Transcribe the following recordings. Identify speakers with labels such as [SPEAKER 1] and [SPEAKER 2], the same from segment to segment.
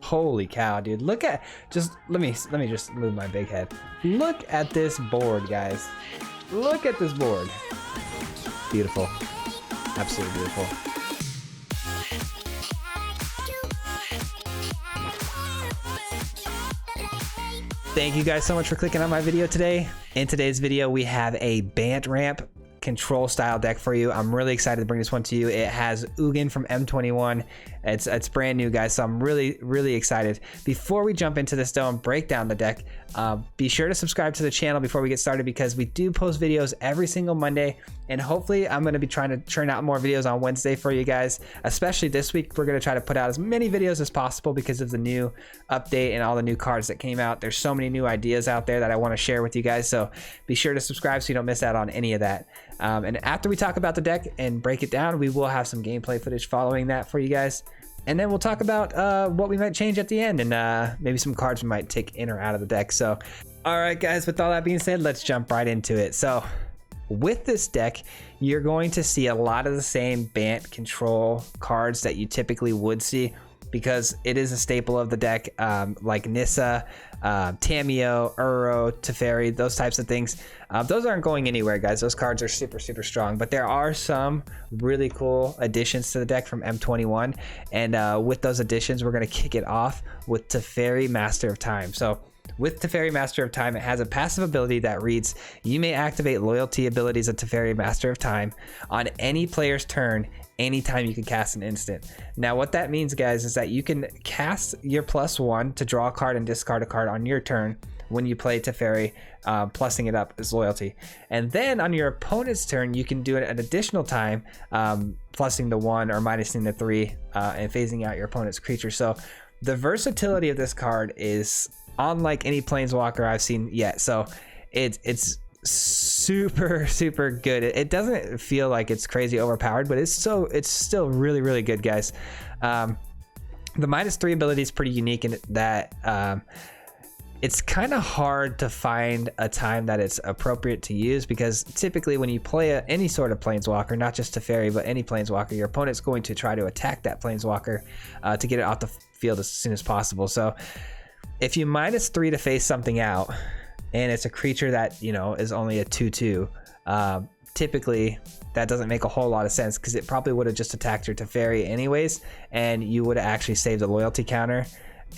[SPEAKER 1] Holy cow, dude. Look at, just, let me just move my big head. Look at this board, guys. Look at this board. Beautiful. Absolutely beautiful. Thank you guys so much for clicking on my video today. In today's video, we have a Bant ramp control style deck for you. I'm really excited to bring this one to you. It has Ugin from M21. It's brand new, guys, so I'm really excited. Before we jump into this though and break down the deck, be sure to subscribe to the channel before we get started, because we do post videos every single Monday, and hopefully I'm going to be trying to churn out more videos on Wednesday for you guys. Especially this week, we're going to try to put out as many videos as possible because of the new update and all the new cards that came out. There's so many new ideas out there that I want to share with you guys, so be sure to subscribe so you don't miss out on any of that. And after we talk about the deck and break it down, we will have some gameplay footage following that for you guys. And then we'll talk about what we might change at the end, and maybe some cards we might take in or out of the deck. So, all right, guys, with all that being said, let's jump right into it. So with this deck, you're going to see a lot of the same Bant control cards that you typically would see, because it is a staple of the deck, like Nissa, Tamiyo, Uro, Teferi, those types of things. Those aren't going anywhere, guys. Those cards are super strong, but there are some really cool additions to the deck from M21, and with those additions, we're going to kick it off with Teferi, Master of Time. So with Teferi, Master of Time, it has a passive ability that reads, you may activate loyalty abilities of Teferi, Master of Time on any player's turn anytime you can cast an instant. Now what that means, guys, is that you can cast your +1 to draw a card and discard a card on your turn when you play Teferi, plussing it up as loyalty. And then on your opponent's turn, you can do it an additional time, plussing the 1 or minusing the 3, and phasing out your opponent's creature. So the versatility of this card is unlike any planeswalker I've seen yet. So it's super good. It doesn't feel like it's crazy overpowered, but it's still really good, guys. The -3 ability is pretty unique in that it's kind of hard to find a time that it's appropriate to use, because typically when you play any sort of planeswalker, not just Teferi but any planeswalker, your opponent's going to try to attack that planeswalker to get it off the field as soon as possible. So if you -3 to face something out, and it's a creature that, you know, is only a 2/2, typically that doesn't make a whole lot of sense, because it probably would have just attacked your Teferi anyways, and you would have actually saved a loyalty counter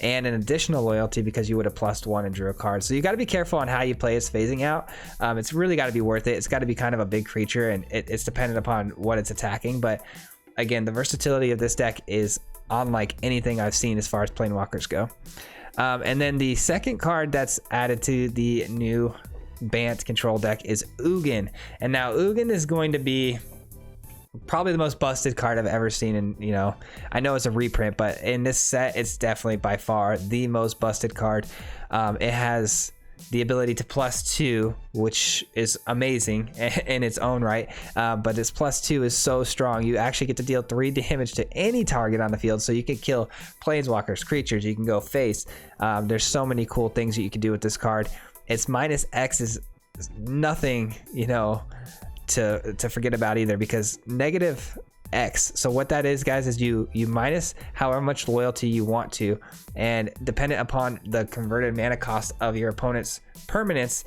[SPEAKER 1] and an additional loyalty because you would have +1 and drew a card. So you got to be careful on how you play its phasing out. It's really got to be worth it. It's got to be kind of a big creature, and it's dependent upon what it's attacking. But again, the versatility of this deck is unlike anything I've seen as far as planewalkers go. And then the second card that's added to the new Bant control deck is Ugin. And now Ugin is going to be probably the most busted card I've ever seen. And, you know, I know it's a reprint, but in this set, it's definitely by far the most busted card. It has the ability to +2, which is amazing in its own right, but its +2 is so strong. You actually get to deal 3 damage to any target on the field, so you can kill planeswalkers, creatures, you can go face. There's so many cool things that you can do with this card. Its -X is nothing, you know, to forget about either, because -X, so what that is, guys, is you minus however much loyalty you want to, and dependent upon the converted mana cost of your opponent's permanents,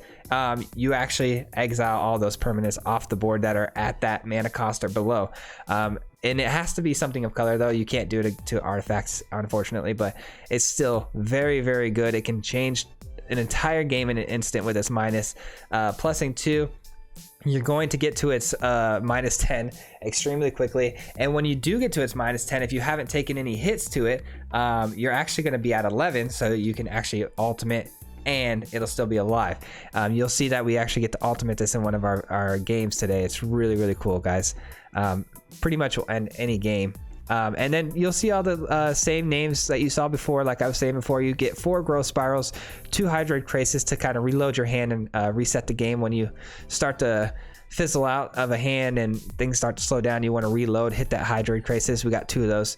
[SPEAKER 1] you actually exile all those permanents off the board that are at that mana cost or below. And it has to be something of color, though. You can't do it to artifacts, unfortunately, but it's still very good. It can change an entire game in an instant with its minus. Plussing 2, you're going to get to its -10 extremely quickly, and when you do get to its -10, if you haven't taken any hits to it, you're actually going to be at 11, so you can actually ultimate and it'll still be alive. You'll see that we actually get to ultimate this in one of our games today. It's really cool, guys. Pretty much will end any game. And then you'll see all the same names that you saw before. Like I was saying before, you get 4 growth spirals, 2 Hydroid Krasis to kind of reload your hand and reset the game when you start to fizzle out of a hand and things start to slow down, you want to reload, hit that Hydroid Krasis. We got 2 of those.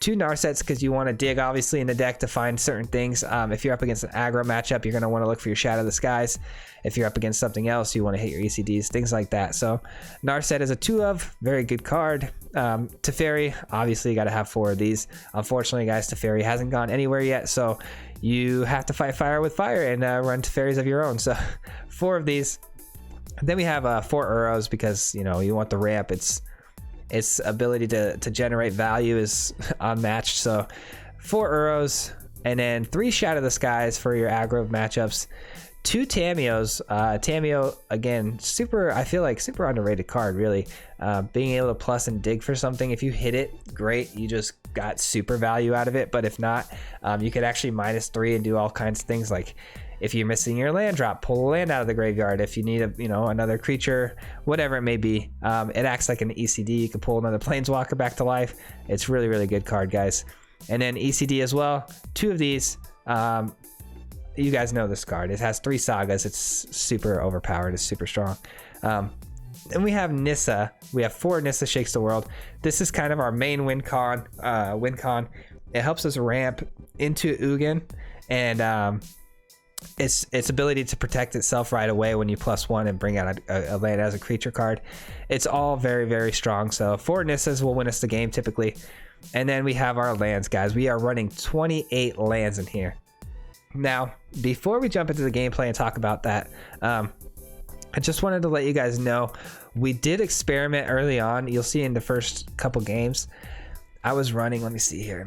[SPEAKER 1] 2 Narsets because you want to dig obviously in the deck to find certain things. If you're up against an aggro matchup, you're going to want to look for your Shatter the Skies. If you're up against something else, you want to hit your ECDs, things like that. So Narset is a 2 of, very good card. Teferi, obviously you got to have 4 of these. Unfortunately, guys, Teferi hasn't gone anywhere yet, so you have to fight fire with fire and run Teferis of your own. So 4 of these. Then we have 4 Uros because, you know, you want the ramp. Its ability to generate value is unmatched. So 4 Uros, and then 3 Shatter the Skies for your aggro matchups. 2 Tamios. Tamio, again, I feel like super underrated card, really. Being able to plus and dig for something, if you hit it, great, you just got super value out of it. But if not, you could actually -3 and do all kinds of things, like if you're missing your land drop, pull a land out of the graveyard. If you need another creature, whatever it may be, it acts like an ECD. You can pull another planeswalker back to life. It's really, really good card, guys. And then ECD as well, 2 of these. You guys know this card. It has 3 sagas. It's super overpowered. It's super strong. Then we have Nissa. We have 4 Nissa Shakes the World. This is kind of our main win con. It helps us ramp into Ugin, and its ability to protect itself right away when you +1 and bring out a land as a creature card. It's all very, very strong. So 4 Nissas will win us the game typically. And then we have our lands, guys. We are running 28 lands in here. Now, before we jump into the gameplay and talk about that, I just wanted to let you guys know we did experiment early on. You'll see in the first couple games I was running, let me see here,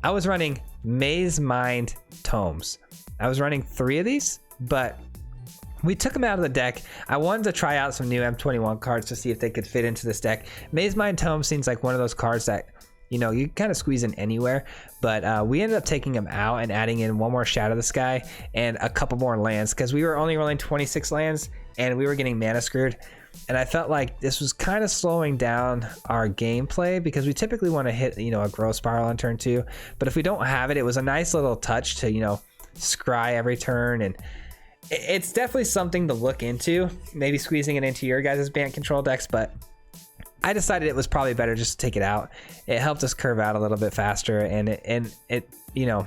[SPEAKER 1] I was running Maze Mind Tomes. I was running 3 of these, but we took them out of the deck. I wanted to try out some new M21 cards to see if they could fit into this deck. Maze Mind Tome seems like one of those cards that, you know, you kind of squeeze in anywhere, but we ended up taking them out and adding in 1 more Shatter the Sky and a couple more lands, because we were only rolling 26 lands and we were getting mana screwed. And I felt like this was kind of slowing down our gameplay, because we typically want to hit, you know, a growth spiral on turn 2. But if we don't have it, it was a nice little touch to, you know, scry every turn. And it's definitely something to look into, maybe squeezing it into your guys' Bant control decks. But I decided it was probably better just to take it out. It helped us curve out a little bit faster, and it you know,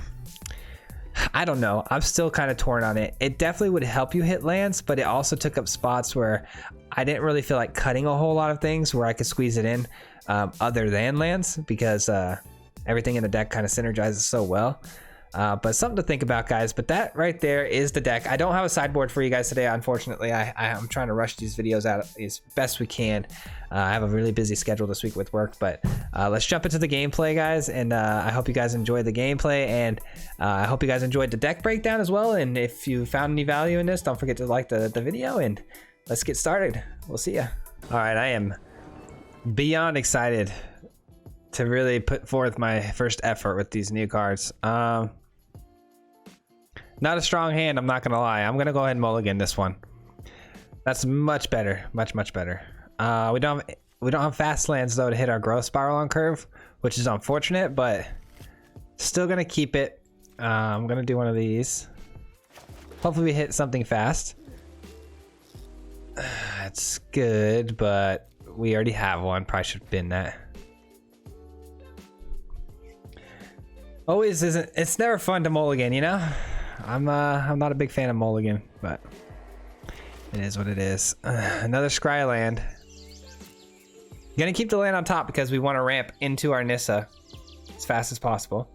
[SPEAKER 1] I don't know. I'm still kind of torn on it. It definitely would help you hit lands, but it also took up spots where I didn't really feel like cutting a whole lot of things where I could squeeze it in other than lands, because everything in the deck kind of synergizes so well. But something to think about, guys. But that right there is the deck. I don't have a sideboard for you guys today, unfortunately. I'm trying to rush these videos out as best we can. I have a really busy schedule this week with work, but let's jump into the gameplay, guys. And I hope you guys enjoyed the gameplay, and I hope you guys enjoyed the deck breakdown as well. And if you found any value in this, don't forget to like the video, and let's get started. We'll see ya. All right, I am beyond excited to really put forth my first effort with these new cards. Not a strong hand, I'm not gonna lie. I'm gonna go ahead and mulligan this one. That's much better, much better. We don't have fast lands though to hit our growth spiral on curve, which is unfortunate, but still gonna keep it. I'm gonna do one of these. Hopefully we hit something fast. That's good, but we already have one. Probably should bin that. Always isn't. It's never fun to mulligan, you know. I'm not a big fan of mulligan, but it is what it is. Another scry land. Gonna keep the land on top because we want to ramp into our Nissa as fast as possible.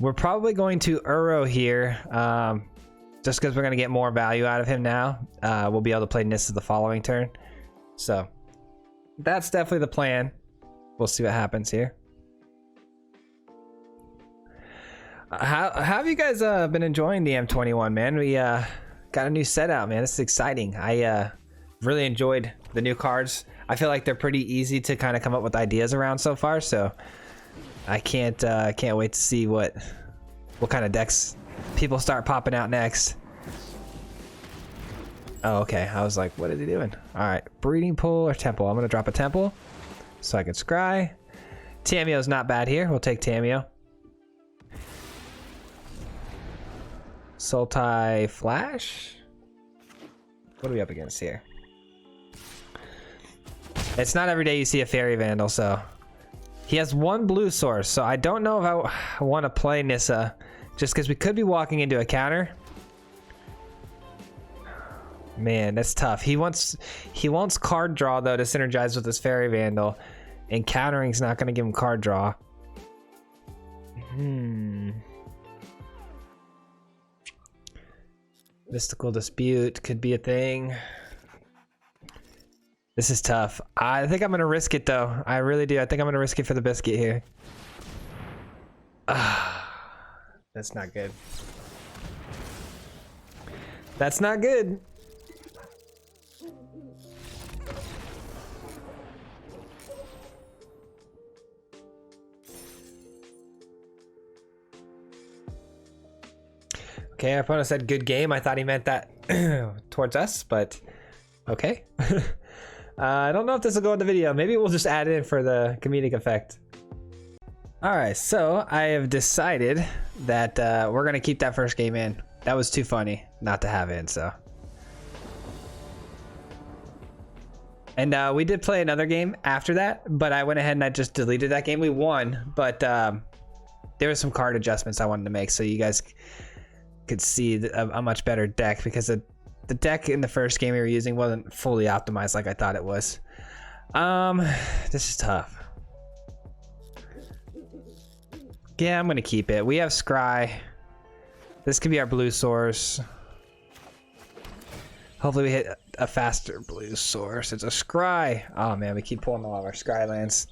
[SPEAKER 1] We're probably going to Uro here. Just because we're going to get more value out of him now. We'll be able to play Nissa the following turn. So that's definitely the plan. We'll see what happens here. How have you guys been enjoying the M21, man? We got a new set out, man. This is exciting. I really enjoyed the new cards. I feel like they're pretty easy to kind of come up with ideas around so far. So I can't wait to see what kind of decks people start popping out next. Oh, okay. I was like, what is he doing? All right, breeding pool or temple? I'm gonna drop a temple. so I can scry. Tamio's not bad here. We'll take Tamio. Sultai Flash. What are we up against here? It's not every day you see a Fairy Vandal, so he has one blue source, so I don't know if I want to play Nissa just because we could be walking into a counter. Man, that's tough. He wants card draw though to synergize with his Fairy Vandal, and countering's not going to give him card draw. Mystical Dispute could be a thing. This is tough. I think I'm going to risk it though. I really do. I think I'm going to risk it for the biscuit here. That's not good. That's not good. Okay, our opponent said good game. I thought he meant that towards us, but okay. I don't know if this will go in the video. Maybe we'll just add it in for the comedic effect. All right, so I have decided that we're gonna keep that first game in. That was too funny not to have in, so. And we did play another game after that, but I went ahead and I just deleted that game. We won, but there were some card adjustments I wanted to make so you guys could see a much better deck, because the deck in the first game we were using wasn't fully optimized like I thought it was. This is tough. Yeah, I'm gonna keep it. We have Scry. This could be our blue source. Hopefully we hit a faster blue source. It's a Scry. Oh man, we keep pulling all of our Scry lands.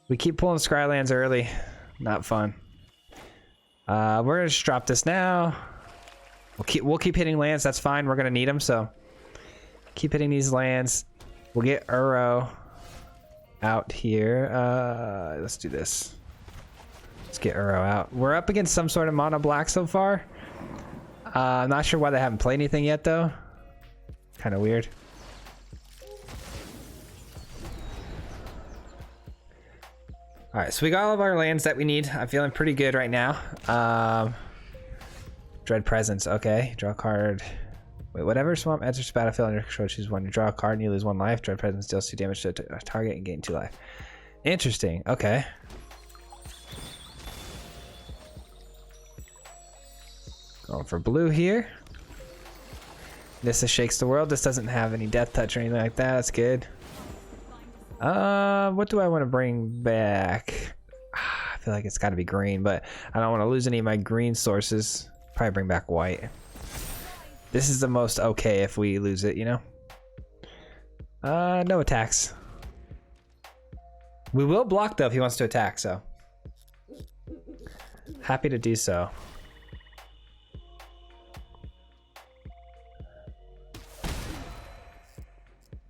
[SPEAKER 1] We keep pulling Scry lands early. Not fun. We're gonna just drop this now. We'll keep hitting lands. That's fine. We're gonna need them, so keep hitting these lands. We'll get Uro out here. Let's do this. Let's get Uro out. We're up against some sort of mono black so far. I'm not sure why they haven't played anything yet though. Kind of weird. All right, so we got all of our lands that we need. I'm feeling pretty good right now. Dread Presence, okay. Draw a card. Wait, whatever swamp enters the battlefield under control, choose one. You draw a card and you lose 1 life. Dread Presence deals 2 damage to a target and gain 2 life. Interesting, okay. Going for blue here. Nissa shakes the world. This doesn't have any death touch or anything like that. That's good. What do I want to bring back? I feel like it's got to be green, but I don't want to lose any of my green sources. Probably bring back white. This is the most okay if we lose it, you know? No attacks. We will block though if he wants to attack, so. Happy to do so.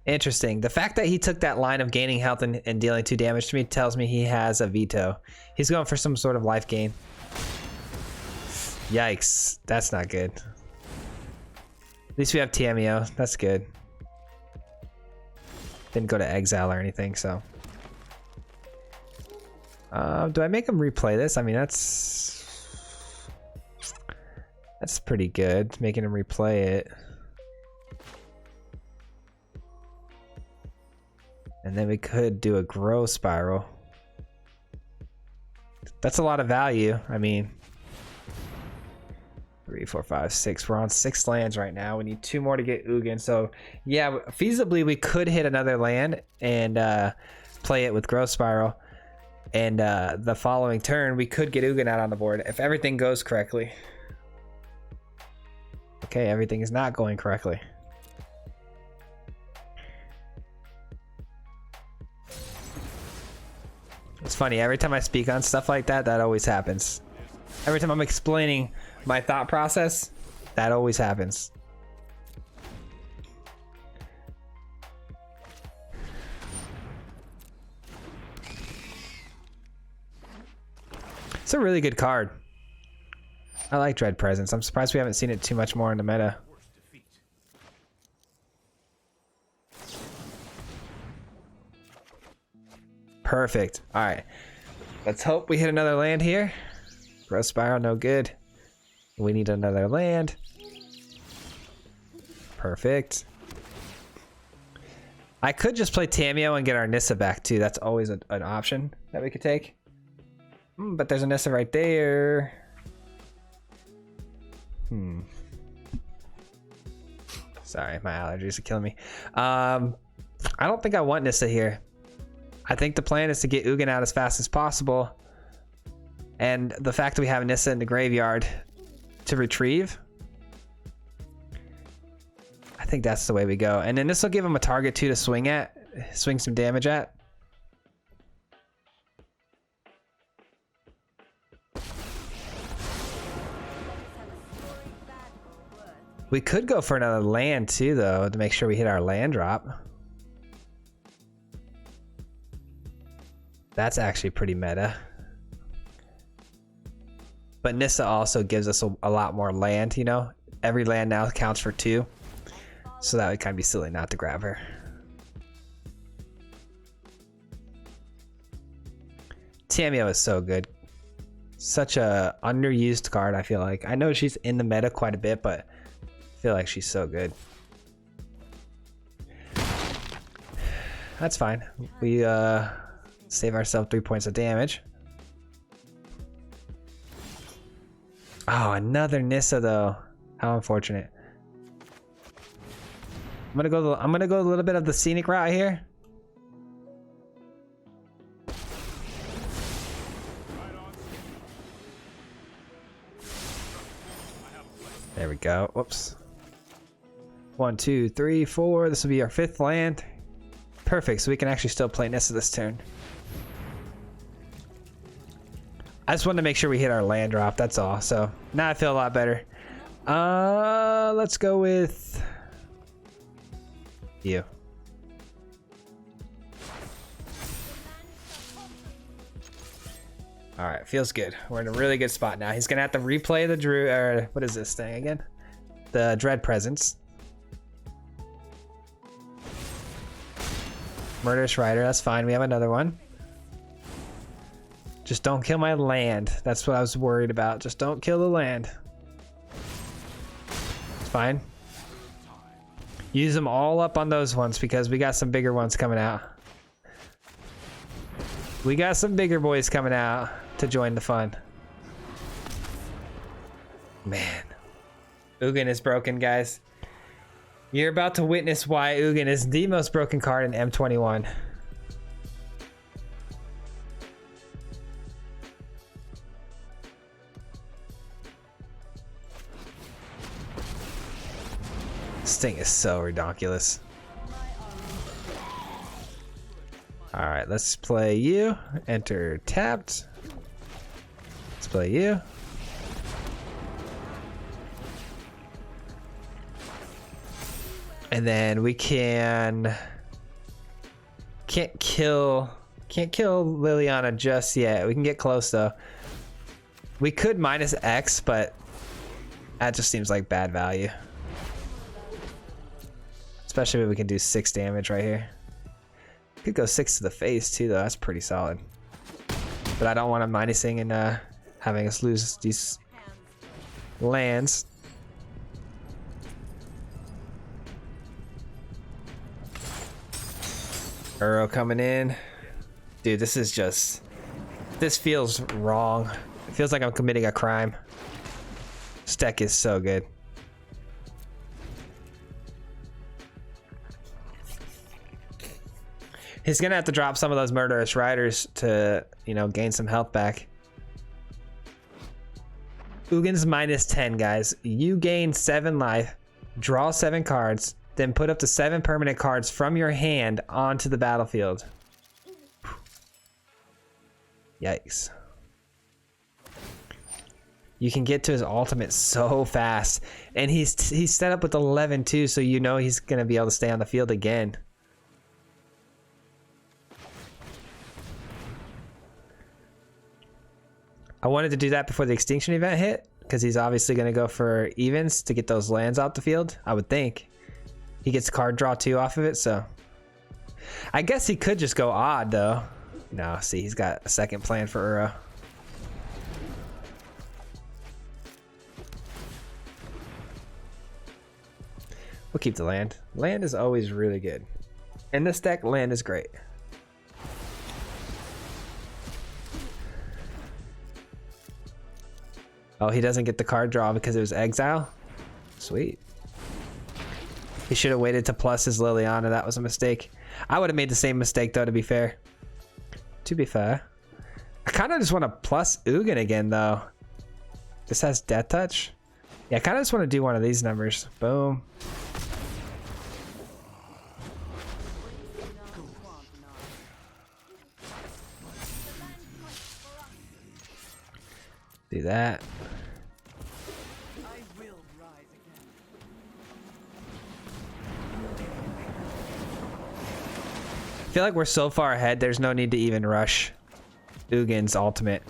[SPEAKER 1] Interesting. The fact that he took that line of gaining health and dealing 2 damage to me tells me he has a veto. He's going for some sort of life gain. Yikes. That's not good. At least we have Tamio. That's good. Didn't go to exile or anything, so. Do I make him replay this? I mean, that's pretty good, making him replay it. And then we could do a grow spiral. That's a lot of value. I mean, 3, 4, 5, 6. We're on 6 lands right now. We need 2 more to get Ugin. So yeah, feasibly we could hit another land and play it with grow spiral. And the following turn we could get Ugin out on the board if everything goes correctly. Okay, everything is not going correctly. It's funny, every time I speak on stuff like that, that always happens. Every time I'm explaining my thought process, that always happens. It's a really good card. I like Dread Presence. I'm surprised we haven't seen it too much more in the meta. Perfect. All right. Let's hope we hit another land here. Growth Spiral, no good. We need another land. Perfect. I could just play Tamiyo and get our Nissa back too. That's always an option that we could take. But there's a Nissa right there. Sorry, my allergies are killing me. I don't think I want Nissa here. I think the plan is to get Ugin out as fast as possible. And the fact that we have Nissa in the graveyard to retrieve, I think that's the way we go. And then this will give him a target too to swing some damage at. We could go for another land too, though, to make sure we hit our land drop. That's actually pretty meta. But Nissa also gives us a lot more land, you know? Every land now counts for 2. So that would kind of be silly not to grab her. Tamiyo is so good. Such a underused card, I feel like. I know she's in the meta quite a bit, but I feel like she's so good. That's fine. We save ourselves 3 points of damage. Oh, another Nissa though. How unfortunate. I'm gonna go a little bit of the scenic route here. There we go. Whoops. 1, 2, 3, 4. This will be our 5th land. Perfect. So we can actually still play Nissa this turn. I just wanted to make sure we hit our land drop. That's all. So now I feel a lot better. Let's go with you. All right, feels good. We're in a really good spot now. He's gonna have to replay the what is this thing again? The Dread Presence. Murderous Rider, that's fine. We have another one. Just don't kill my land. That's what I was worried about. Just don't kill the land. It's fine. Use them all up on those ones because we got some bigger ones coming out. We got some bigger boys coming out to join the fun. Man. Ugin is broken, guys. You're about to witness why Ugin is the most broken card in M21. This thing is so ridiculous. All right, let's play you. Enter tapped. Let's play you. And then we can't kill Liliana just yet. We can get close though. We could minus X, but that just seems like bad value. Especially if we can do 6 damage right here. Could go 6 to the face too though. That's pretty solid. But I don't want him minusing and having us lose these lands. Uro coming in. Dude, this feels wrong. It feels like I'm committing a crime. This deck is so good. He's gonna have to drop some of those Murderous Riders to, you know, gain some health back. Ugin's minus 10, guys. You gain 7 life, draw 7 cards, then put up to 7 permanent cards from your hand onto the battlefield. Yikes. You can get to his ultimate so fast. And he's set up with 11 too, so you know he's gonna be able to stay on the field again. I wanted to do that before the extinction event hit, because he's obviously going to go for evens to get those lands off the field, I would think. He gets card draw 2 off of it, so. I guess he could just go odd, though. No, see, he's got a second plan for Uro. We'll keep the land. Land is always really good. In this deck, land is great. Oh, he doesn't get the card draw because it was exile? Sweet. He should have waited to plus his Liliana. That was a mistake. I would have made the same mistake though, to be fair. To be fair. I kind of just want to plus Ugin again though. This has Death Touch. Yeah, I kind of just want to do one of these numbers. Boom. Do that. I feel like we're so far ahead, there's no need to even rush Ugin's ultimate.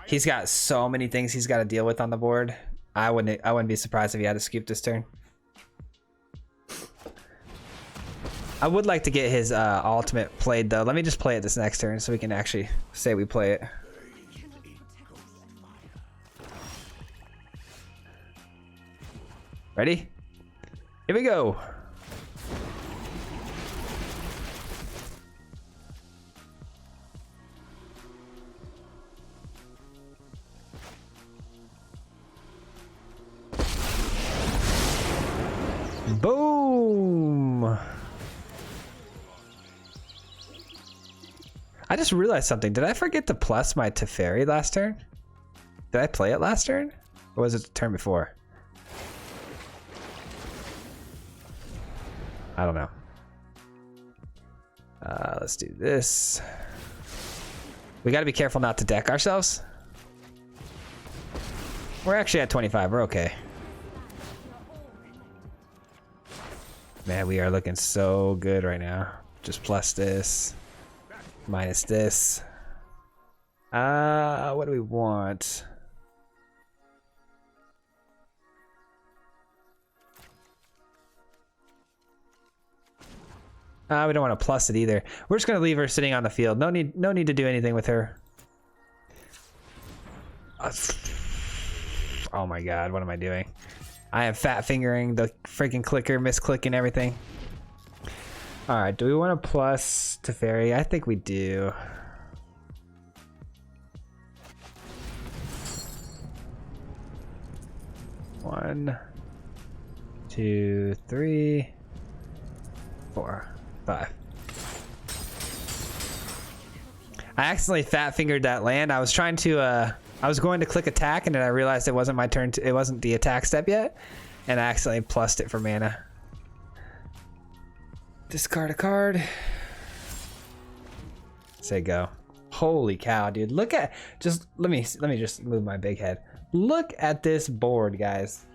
[SPEAKER 1] He's got so many things he's got to deal with on the board. I wouldn't be surprised if he had to scoop this turn. I would like to get his ultimate played though. Let me just play it this next turn so we can actually say we play it. Ready? Here we go. Boom. I just realized something. Did I forget to plus my Teferi last turn? Did I play it last turn? Or was it the turn before? I don't know. Let's do this. We got to be careful not to deck ourselves. We're actually at 25. We're okay. Man, we are looking so good right now. Just plus this. Minus this. What do we want? We don't want to plus it either. We're just gonna leave her sitting on the field. No need to do anything with her. Oh my god, what am I doing? I am fat fingering the freaking clicker, misclicking everything. Alright, do we want to plus Teferi? I think we do. One, 2, 3, 4, 5. I accidentally fat fingered that land. I was trying to I was going to click attack and then I realized it wasn't my turn it wasn't the attack step yet, and I accidentally plussed it for mana. Discard a card. Say go. Holy cow, dude. Look at let me just move my big head. Look at this board, guys.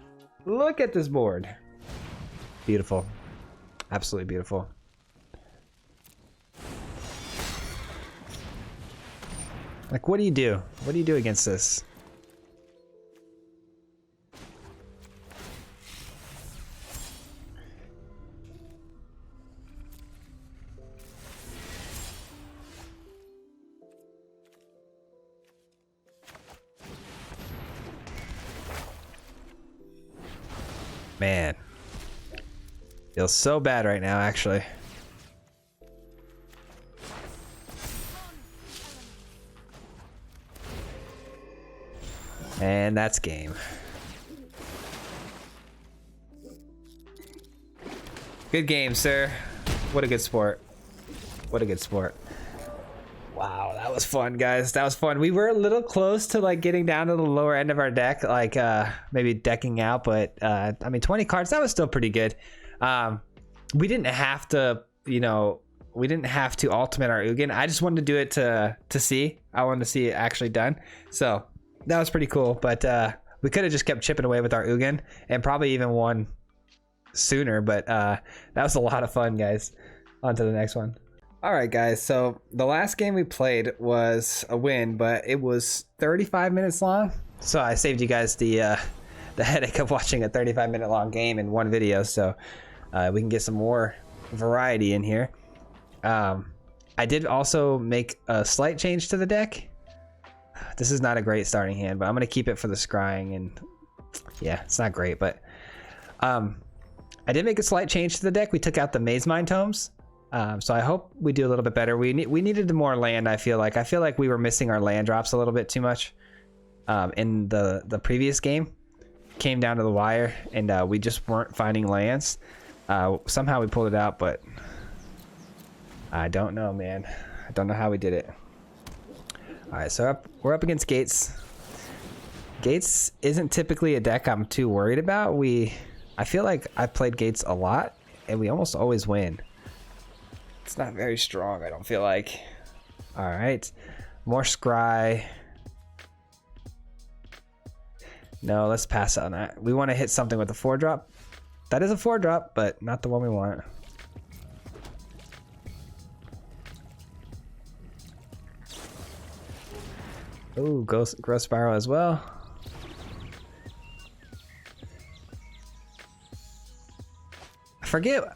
[SPEAKER 1] Look at this board. Beautiful. Absolutely beautiful. Like, what do you do? What do you do against this? Man. Feels so bad right now, actually. And that's game. Good game, sir. What a good sport. What a good sport. Wow, that was fun, guys. That was fun. We were a little close to like getting down to the lower end of our deck, like maybe decking out, but I mean 20 cards, that was still pretty good. We didn't have to, you know, we didn't have to ultimate our Ugin. I just wanted to do it to see. I wanted to see it actually done. So that was pretty cool, but we could have just kept chipping away with our Ugin and probably even won sooner, but that was a lot of fun, guys. On to the next one. All right, guys, so the last game we played was a win, but it was 35 minutes long. So I saved you guys the headache of watching a 35-minute long game in one video. So We can get some more variety in here. I did also make a slight change to the deck. This is not a great starting hand, but I'm gonna keep it for the scrying, and yeah, it's not great, but I did make a slight change to the deck. We took out the Maze Mine Tomes, so I hope we do a little bit better. We needed more land. I feel like we were missing our land drops a little bit too much in the previous game. Came down to the wire, and we just weren't finding lands. Somehow we pulled it out, but I don't know, man. I don't know how we did it. All right, so we're up against Gates. Gates isn't typically a deck I'm too worried about. I feel like I've played Gates a lot, and we almost always win. It's not very strong, I don't feel like. All right, more scry. No, let's pass on that. We want to hit something with a 4-drop. That is a 4-drop, but not the one we want. Ooh, Growth Spiral as well.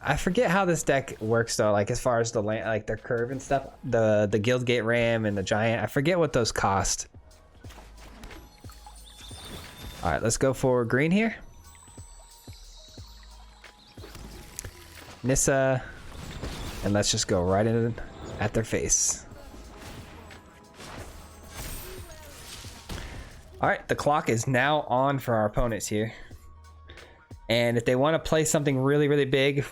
[SPEAKER 1] I forget how this deck works though, like as far as the land, like their curve and stuff. The Guildgate Ram and the Giant, I forget what those cost. All right, let's go for green here. Nissa, and let's just go right in at their face. All right, the clock is now on for our opponents here. And if they want to play something really, really big,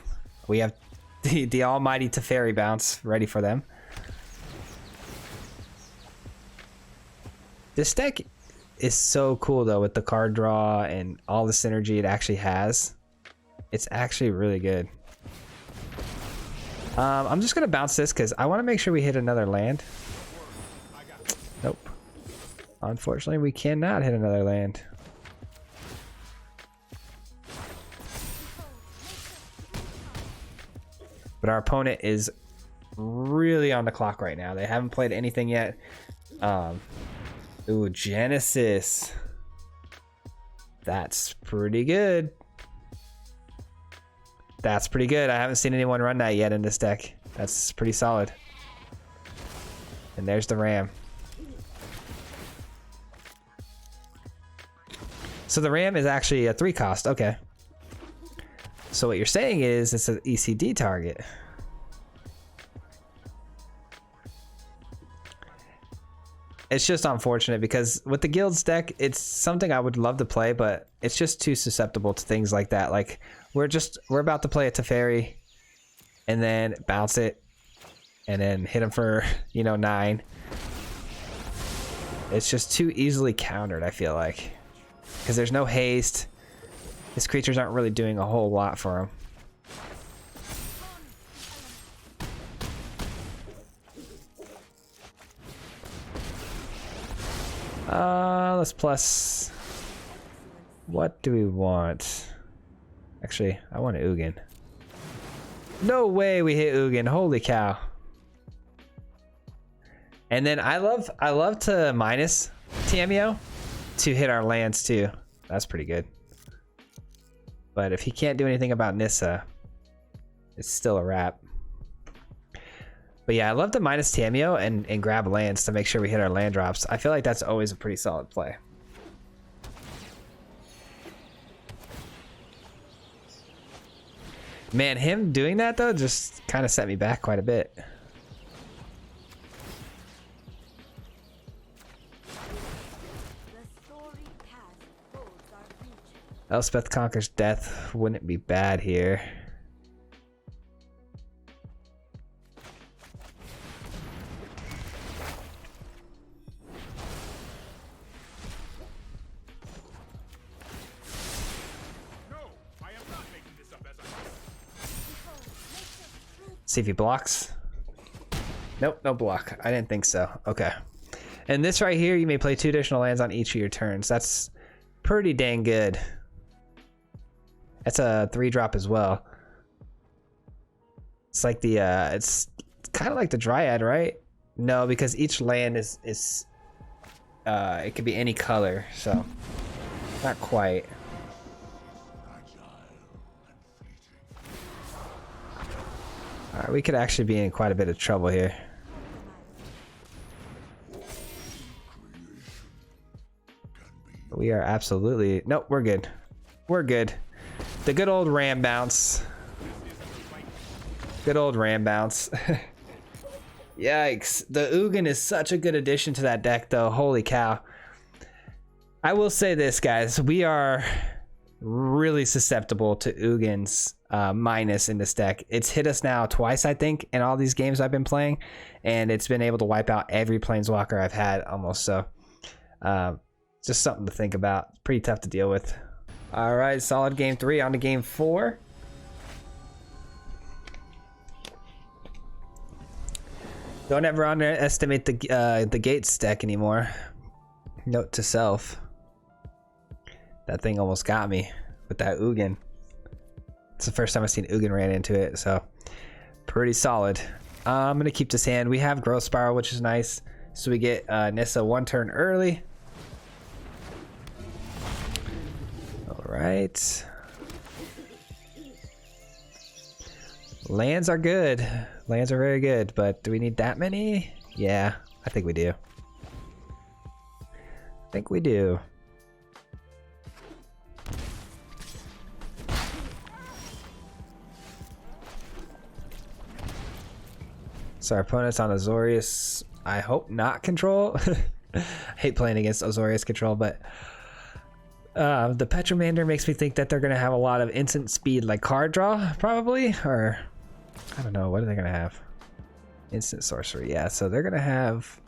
[SPEAKER 1] we have the almighty Teferi bounce ready for them. This deck is so cool though, with the card draw and all the synergy it actually has. It's actually really good. I'm just gonna bounce this because I want to make sure we hit another land. Nope. Unfortunately, we cannot hit another land. But our opponent is really on the clock right now. They haven't played anything yet. Ooh, Genesis. That's pretty good. That's pretty good. I haven't seen anyone run that yet in this deck. That's pretty solid. And there's the Ram. So the Ram is actually a 3-cost. Okay. So what you're saying is it's an ECD target. It's just unfortunate because with the Guilds deck, it's something I would love to play, but it's just too susceptible to things like that. Like we're about to play a Teferi and then bounce it and then hit him for, 9. It's just too easily countered, I feel like, because there's no haste. His creatures aren't really doing a whole lot for him. Let's plus. What do we want? Actually, I want an Ugin. No way we hit Ugin. Holy cow. And then I love to minus Tamiyo to hit our lands too. That's pretty good. But if he can't do anything about Nissa, it's still a wrap. But yeah, I love to minus Tamiyo and grab lands to make sure we hit our land drops. I feel like that's always a pretty solid play. Man, him doing that though just kind of set me back quite a bit. Elspeth conquers death wouldn't be bad here. See if he blocks. Nope, no block. I didn't think so. Okay. And this right here, you may play 2 additional lands on each of your turns. That's pretty dang good. That's a 3-drop as well. It's like the it's kind of like the Dryad, right? No, because each land is it could be any color, so not quite. Alright, we could actually be in quite a bit of trouble here. We are absolutely... Nope, we're good. We're good. The good old ram bounce. Good old ram bounce. Yikes. The Ugin is such a good addition to that deck, though. Holy cow. I will say this, guys. We are really susceptible to Ugin's minus in this deck. It's hit us now twice, I think, in all these games I've been playing. And it's been able to wipe out every Planeswalker I've had, almost. So, just something to think about. Pretty tough to deal with. All right, solid game 3. On to game 4. Don't ever underestimate the Gates deck anymore. Note to self. That thing almost got me with that Ugin. It's the first time I've seen Ugin ran into it, so pretty solid. I'm gonna keep this hand. We have Growth Spiral, which is nice. So we get Nissa 1 turn early. All right. Lands are good. Lands are very good, but do we need that many? Yeah, I think we do. I think we do. So our opponent's on Azorius. I hope not control. I hate playing against Azorius control, but the Petromander makes me think that they're going to have a lot of instant speed, like card draw, probably, or I don't know. What are they going to have? Instant sorcery. Yeah, so they're going to have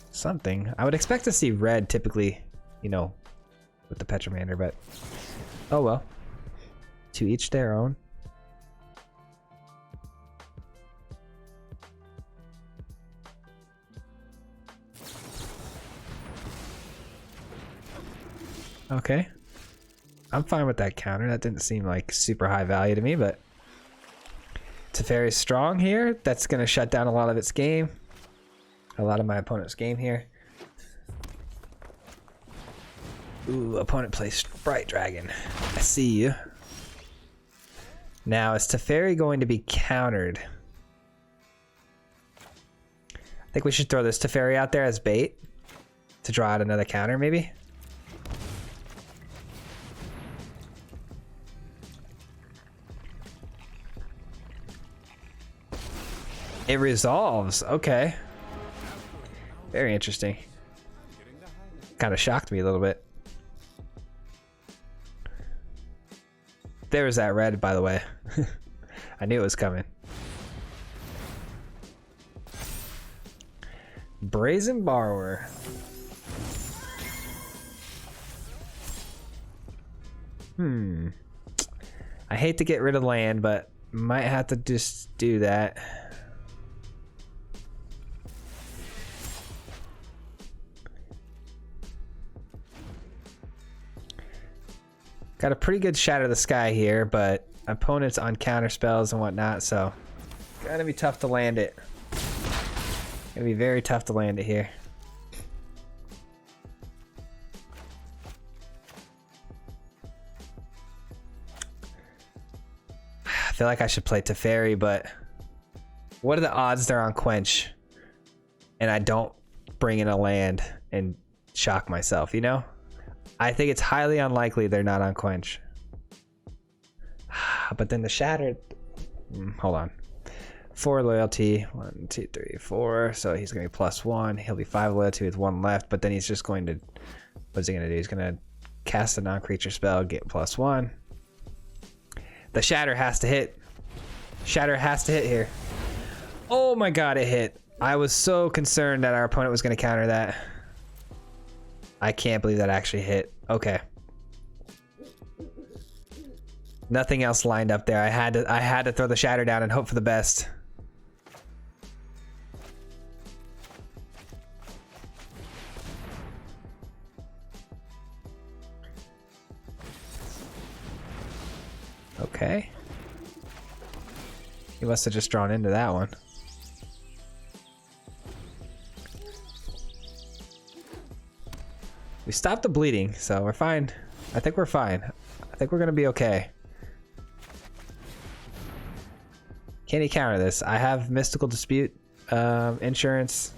[SPEAKER 1] something. I would expect to see red typically, you know, with the Petromander, but oh well. To each their own. Okay. I'm fine with that counter. That didn't seem like super high value to me, but Teferi's strong here. That's going to shut down a lot of its game. A lot of my opponent's game here. Ooh, opponent plays Bright Dragon. I see you. Now, is Teferi going to be countered? I think we should throw this Teferi out there as bait to draw out another counter, maybe. It resolves. Okay. Very interesting. Kind of shocked me a little bit. There was that red, by the way. I knew it was coming. Brazen Borrower. I hate to get rid of land, but might have to just do that. Got a pretty good Shatter the Sky here, but opponent's on counter spells and whatnot, so gonna be tough to land it. Gonna be very tough to land it here. I feel like I should play Teferi, but what are the odds they're on Quench and I don't bring in a land and shock myself, you know? I think it's highly unlikely they're not on Quench. But then the Shattered... hold on. 4 loyalty. 1, 2, 3, 4. So he's going to be +1. He'll be 5 loyalty with 1 left. But then he's just going to... What's he going to do? He's going to cast a non-creature spell, get +1. The Shatter has to hit. Shatter has to hit here. Oh my god, it hit. I was so concerned that our opponent was going to counter that. I can't believe that actually hit. Okay. Nothing else lined up there. I had to throw the Shatter down and hope for the best. Okay. He must have just drawn into that one. We stopped the bleeding, so we're fine. I think we're fine. I think we're gonna be okay. Can he counter this? I have Mystical Dispute insurance.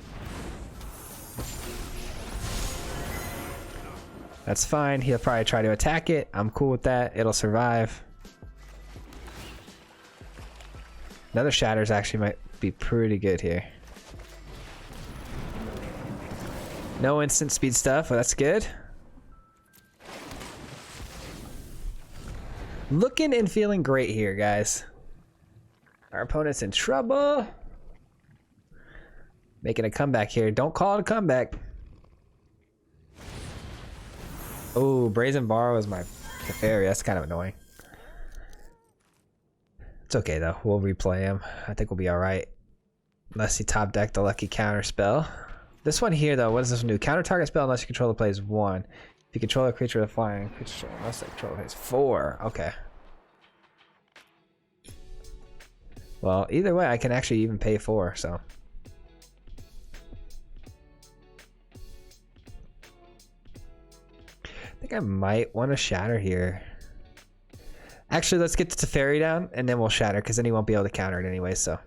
[SPEAKER 1] That's fine. He'll probably try to attack it. I'm cool with that. It'll survive. Another Shatters actually might be pretty good here. No instant speed stuff. Well, that's good. Looking and feeling great here, guys. Our opponent's in trouble. Making a comeback here. Don't call it a comeback. Oh, Brazen Borrow is my Teferi. That's kind of annoying. It's okay though. We'll replay him. I think we'll be alright. Unless he top decked the lucky counter spell. This one here though, what does this one do? Counter target spell unless your controller plays 1. If you control a creature with flying, unless the controller plays 4. Okay. Well, either way, I can actually even pay 4, so. I think I might want to shatter here. Actually, let's get the Teferi down, and then we'll shatter, because then he won't be able to counter it anyway, so.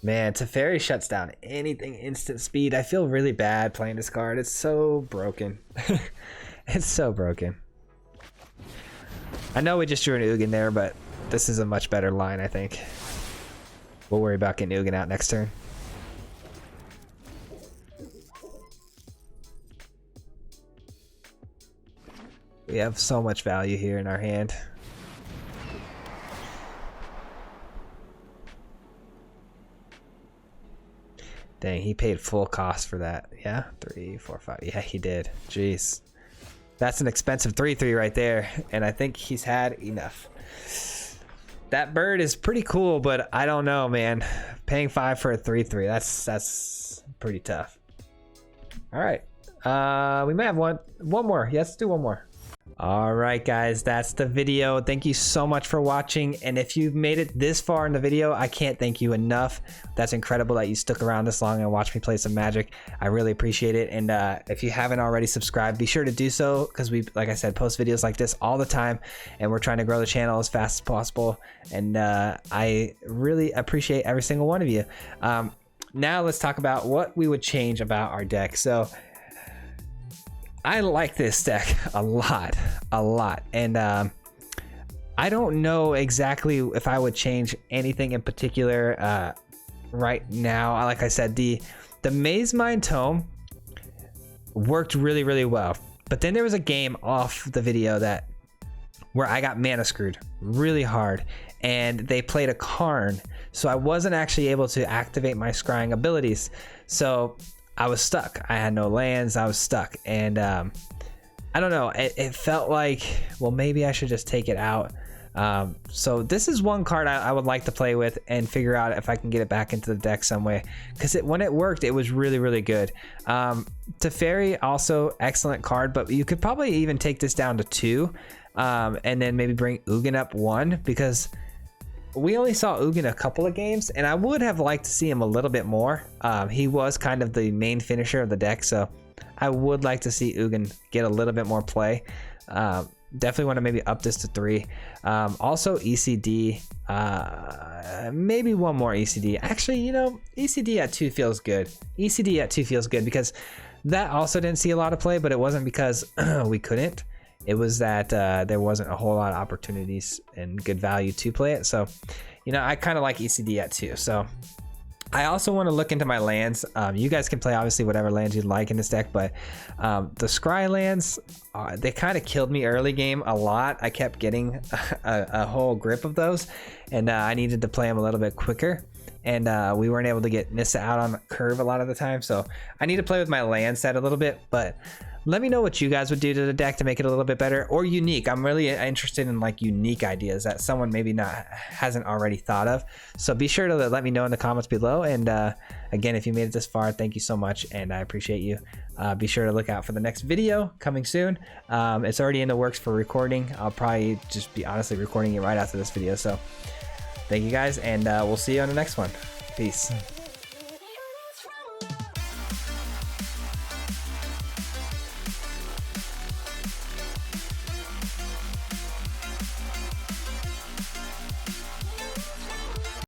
[SPEAKER 1] Man, Teferi shuts down anything instant speed. I feel really bad playing this card. It's so broken. It's so broken. I know we just drew an Ugin there, but this is a much better line, I think. We'll worry about getting Ugin out next turn. We have so much value here in our hand. Dang, he paid full cost for that. Yeah, 3, 4, 5. Yeah, he did. Jeez. That's an expensive 3/3 right there. And I think he's had enough. That bird is pretty cool, but I don't know, man. Paying 5 for a 3/3, that's pretty tough. All right. We might have one more. Yeah, let's do one more. All right, guys, that's the video. Thank you so much for watching. And if you've made it this far in the video, I can't thank you enough. That's incredible that you stuck around this long and watched me play some Magic. I really appreciate it. And if you haven't already subscribed, be sure to do so, because we, like I said, post videos like this all the time, and we're trying to grow the channel as fast as possible. And I really appreciate every single one of you. Now let's talk about what we would change about our deck. So I like this deck a lot, and I don't know exactly if I would change anything in particular right now. Like I said, the Maze Mind Tome worked really well, but then there was a game off the video where I got mana screwed really hard, and they played a Karn, so I wasn't actually able to activate my scrying abilities. So I was stuck. I had no lands. I was stuck. And I don't know. It felt like, well, maybe I should just take it out. So this is one card I would like to play with and figure out if I can get it back into the deck some way. Because when it worked, it was really good. Teferi, also excellent card, but you could probably even take this down to 2. And then maybe bring Ugin up 1, because we only saw Ugin a couple of games, and I would have liked to see him a little bit more. He was kind of the main finisher of the deck, so I would like to see Ugin get a little bit more play. Definitely want to maybe up this to 3. Also ECD, maybe one more ECD. Actually, you know, ECD at 2 feels good. ECD at 2 feels good, because that also didn't see a lot of play, but it wasn't because we couldn't. It was that there wasn't a whole lot of opportunities and good value to play it. So, you know, I kind of like ECD at 2. So I also want to look into my lands. You guys can play obviously whatever lands you'd like in this deck, but the Scry lands, they kind of killed me early game a lot. I kept getting a whole grip of those, and I needed to play them a little bit quicker. And we weren't able to get Nissa out on the curve a lot of the time. So I need to play with my land set a little bit, but let me know what you guys would do to the deck to make it a little bit better, or unique. I'm really interested in like unique ideas that someone maybe hasn't already thought of. So be sure to let me know in the comments below. And again, if you made it this far, thank you so much, and I appreciate you. Be sure to look out for the next video coming soon. It's already in the works for recording. I'll probably just be honestly recording it right after this video. So thank you guys, and we'll see you on the next one. Peace.